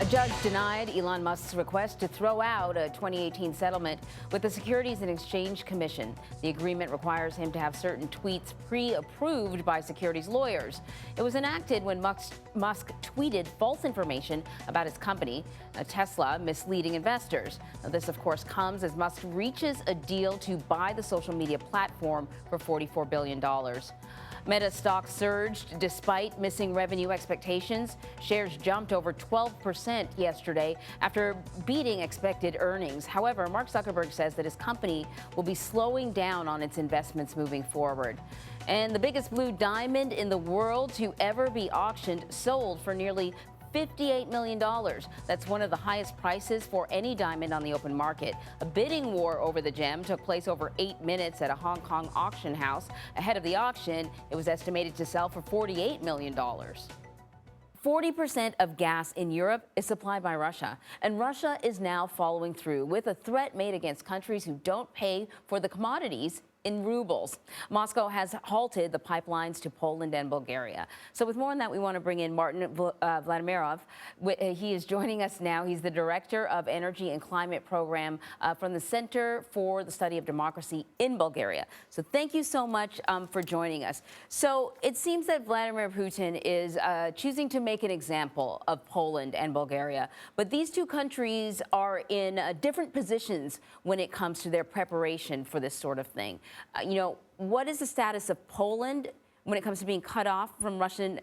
A judge denied Elon Musk's request to throw out a 2018 settlement with the Securities and Exchange Commission. The agreement requires him to have certain tweets pre-approved by securities lawyers. It was enacted when Musk tweeted false information about his company, Tesla, misleading investors. Now, this, of course, comes as Musk reaches a deal to buy the social media platform for $44 billion. Meta stock surged despite missing revenue expectations. Shares jumped over 12% yesterday after beating expected earnings. However, Mark Zuckerberg says that his company will be slowing down on its investments moving forward. And the biggest blue diamond in the world to ever be auctioned sold for nearly $58 million. That's one of the highest prices for any diamond on the open market. A bidding war over the gem took place over 8 minutes at a Hong Kong auction house. Ahead of the auction, it was estimated to sell for $48 million. 40% of gas in Europe is supplied by Russia, and Russia is now following through with a threat made against countries who don't pay for the commodities in rubles. Moscow has halted the pipelines to Poland and Bulgaria. So with more on that, we want to bring in Martin Vladimirov. He is joining us now. He's the Director of Energy and Climate Program from the Center for the Study of Democracy in Bulgaria. So thank you so much for joining us. So it seems that Vladimir Putin is choosing to make an example of Poland and Bulgaria. But these two countries are in different positions when it comes to their preparation for this sort of thing. What is the status of Poland when it comes to being cut off from Russian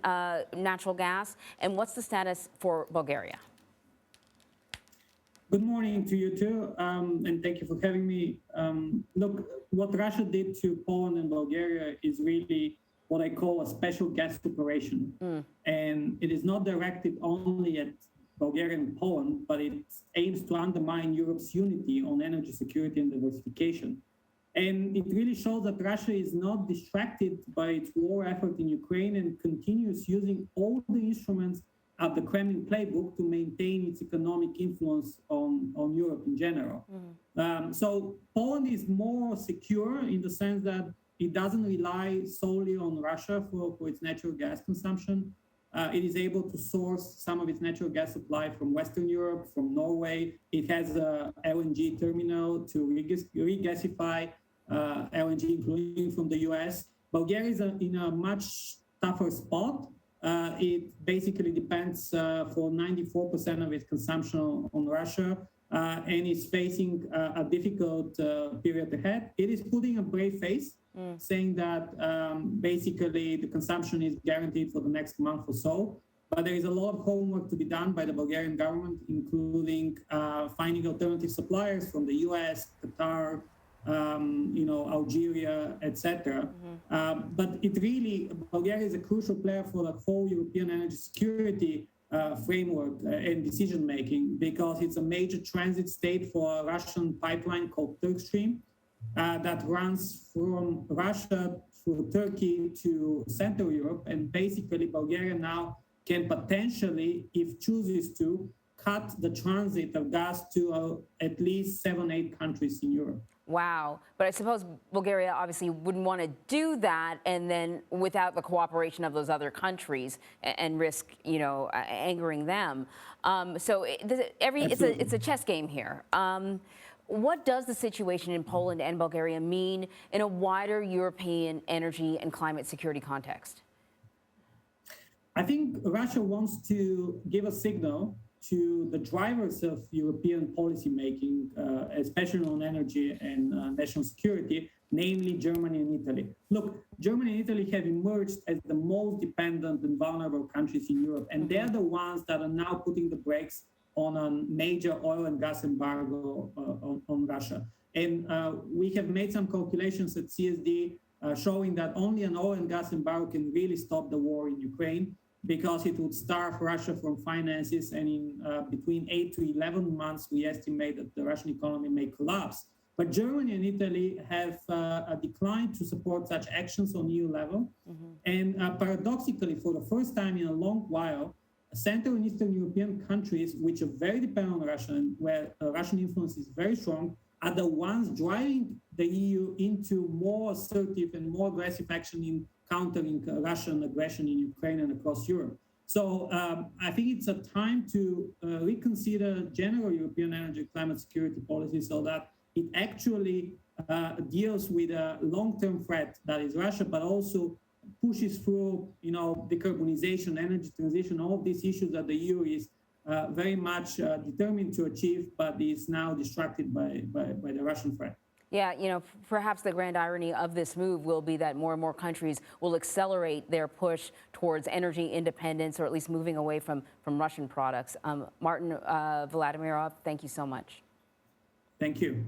natural gas? And what's the status for Bulgaria? Good morning to you too, and thank you for having me. Look, what Russia did to Poland and Bulgaria is really what I call a special gas operation. And it is not directed only at Bulgaria and Poland, but it aims to undermine Europe's unity on energy security and diversification. And it really shows that Russia is not distracted by its war effort in Ukraine and continues using all the instruments of the Kremlin playbook to maintain its economic influence on Europe in general. So Poland is more secure in the sense that it doesn't rely solely on Russia for its natural gas consumption. It is able to source some of its natural gas supply from Western Europe, from Norway. It has a LNG terminal to regasify LNG, including from the US. Bulgaria is in a much tougher spot. It basically depends for 94% of its consumption on Russia and is facing a difficult period ahead. It is putting a brave face, saying that basically the consumption is guaranteed for the next month or so. But there is a lot of homework to be done by the Bulgarian government, including finding alternative suppliers from the US, Qatar, Algeria, etc. But it really, Bulgaria is a crucial player for the whole European energy security framework and decision-making, because it's a major transit state for a Russian pipeline called Turkstream that runs from Russia through Turkey to Central Europe. And basically, Bulgaria now can potentially, if chooses to, cut the transit of gas to at least 7-8 countries in Europe. Wow. But I suppose Bulgaria obviously wouldn't want to do that and then without the cooperation of those other countries and risk, angering them. So it's a chess game here. What does the situation in Poland and Bulgaria mean in a wider European energy and climate security context? I think Russia wants to give a signal to the drivers of European policymaking, especially on energy and national security, namely Germany and Italy. Look, Germany and Italy have emerged as the most dependent and vulnerable countries in Europe, and they're the ones that are now putting the brakes on a major oil and gas embargo on Russia. And we have made some calculations at CSD showing that only an oil and gas embargo can really stop the war in Ukraine, because it would starve Russia from finances, and in between 8 to 11 months, we estimate that the Russian economy may collapse. But Germany and Italy have declined to support such actions on EU level. And paradoxically, for the first time in a long while, Central and Eastern European countries, which are very dependent on Russia and where Russian influence is very strong, are the ones driving the EU into more assertive and more aggressive action in countering Russian aggression in Ukraine and across Europe. So I think it's a time to reconsider general European energy climate security policy so that it actually deals with a long-term threat that is Russia, but also pushes through, decarbonization, energy transition, all of these issues that the EU is very much determined to achieve, but is now distracted by the Russian threat. Yeah, perhaps the grand irony of this move will be that more and more countries will accelerate their push towards energy independence, or at least moving away from Russian products. Martin Vladimirov, thank you so much. Thank you.